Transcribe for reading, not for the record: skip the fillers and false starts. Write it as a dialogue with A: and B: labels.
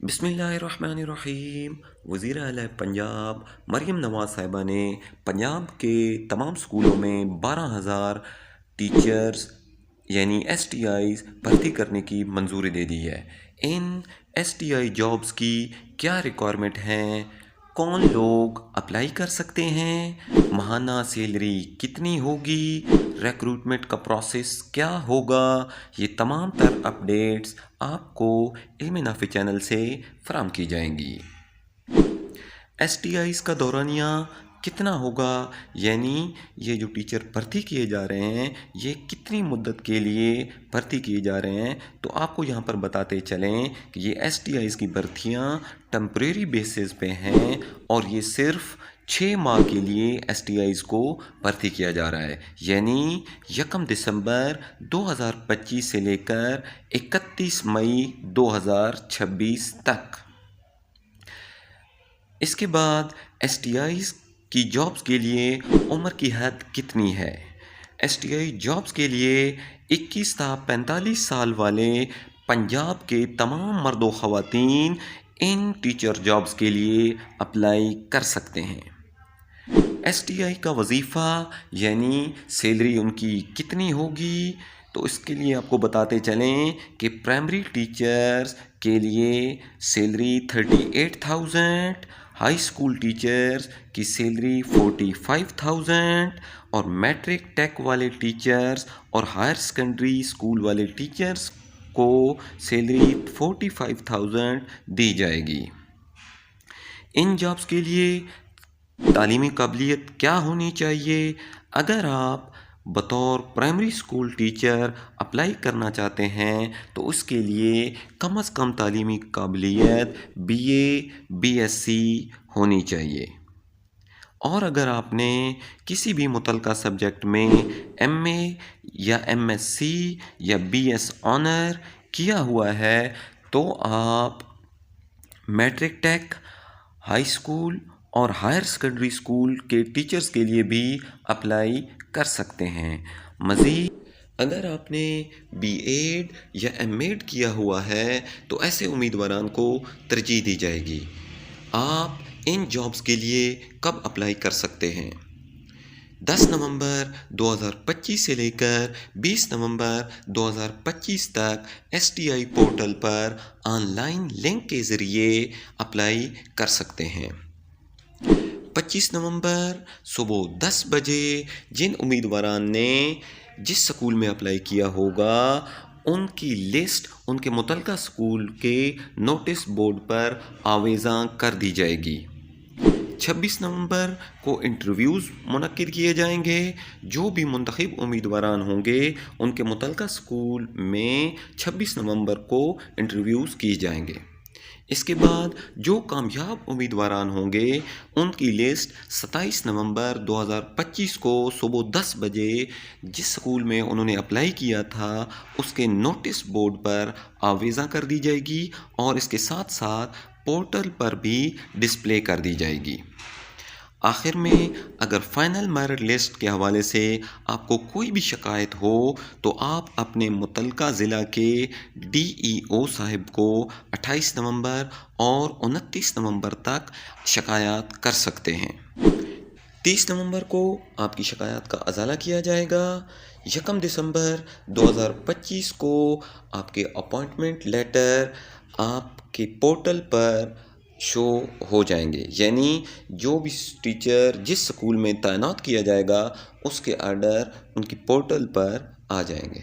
A: बिस्मिल्लाहिर्रहमानिर्रहीम। वज़ीर आला पंजाब मरीम नवाज़ साहिबा ने पंजाब के तमाम स्कूलों में 12,000 टीचर्स यानी STIs भर्ती करने की मंजूरी दे दी है। इन STI जॉब्स की क्या रिक्वायरमेंट हैं, कौन लोग अप्लाई कर सकते हैं, माहाना सैलरी कितनी होगी, रिक्रूटमेंट का प्रोसेस क्या होगा, ये तमाम तर अपडेट्स आपको इल्म नाफी चैनल से फराम की जाएंगी। STIs का दौरानिया कितना होगा, यानी ये जो टीचर भर्ती किए जा रहे हैं ये कितनी मुद्दत के लिए भर्ती किए जा रहे हैं, तो आपको यहाँ पर बताते चलें कि ये STIs की भर्तियाँ टेम्परेरी बेसिस पे हैं और ये सिर्फ 6 माह के लिए STIs को भर्ती किया जा रहा है, यानी 1 दिसंबर 2025 से लेकर 31 मई 2026 तक। इसके बाद STIs की जॉब्स के लिए उम्र की हद कितनी है। STI जॉब्स के लिए 21 था 45 साल वाले पंजाब के तमाम मर्द व ख़वातीन इन टीचर जॉब्स के लिए अप्लाई कर सकते हैं। STI का वजीफ़ा यानी सैलरी उनकी कितनी होगी, तो इसके लिए आपको बताते चलें कि प्राइमरी टीचर्स के लिए सैलरी 38,000, हाई स्कूल टीचर्स की सैलरी 45,000 और मैट्रिक टेक वाले टीचर्स और हायर सेकेंडरी स्कूल वाले टीचर्स को सैलरी 45,000 दी जाएगी। इन जॉब्स के लिए तालीमी काबिलियत क्या होनी चाहिए। अगर आप बतौर प्राइमरी स्कूल टीचर अप्लाई करना चाहते हैं तो उसके लिए कम अज़ कम तालीमी काबिलियत BA BSc होनी चाहिए, और अगर आपने किसी भी मुतलका सब्जेक्ट में MA या MSc या BS ऑनर किया हुआ है तो आप मैट्रिक टेक, हाई स्कूल और हायर सेकेंडरी स्कूल के टीचर्स के लिए भी अप्लाई कर सकते हैं। मज़ीद अगर आपने BEd या MEd किया हुआ है तो ऐसे उम्मीदवारान को तरजीह दी जाएगी। आप इन जॉब्स के लिए कब अप्लाई कर सकते हैं? 10 नवंबर 2025 से लेकर 20 नवंबर 2025 तक STI पोर्टल पर ऑनलाइन लिंक के ज़रिए अप्लाई कर सकते हैं। 25 नवंबर सुबह 10 बजे जिन उम्मीदवारान ने जिस स्कूल में अप्लाई किया होगा उनकी लिस्ट उनके मुतलका स्कूल के नोटिस बोर्ड पर आवेज़ां कर दी जाएगी। 26 नवंबर को इंटरव्यूज़ मुनक्किद किए जाएंगे। जो भी मुंतखब उम्मीदवारान होंगे उनके मुतलका स्कूल में 26 नवंबर को इंटरव्यूज़ किए जाएंगे। इसके बाद जो कामयाब उम्मीदवारान होंगे उनकी लिस्ट 27 नवंबर 2025 को सुबह 10 बजे जिस स्कूल में उन्होंने अप्लाई किया था उसके नोटिस बोर्ड पर आवेज़ा कर दी जाएगी और इसके साथ साथ पोर्टल पर भी डिस्प्ले कर दी जाएगी। आखिर में अगर फ़ाइनल मेरिट लिस्ट के हवाले से आपको कोई भी शिकायत हो तो आप अपने मुतलका ज़िला के DEO साहिब को 28 नवंबर और 29 नवंबर तक शिकायत कर सकते हैं। 30 नवंबर को आपकी शिकायत का अज़ाला किया जाएगा। 1 दिसंबर 2025 को आपके अपॉइंटमेंट लेटर आपके पोर्टल पर शो हो जाएंगे, यानी जो भी टीचर जिस स्कूल में तैनात किया जाएगा उसके आर्डर उनकी पोर्टल पर आ जाएंगे।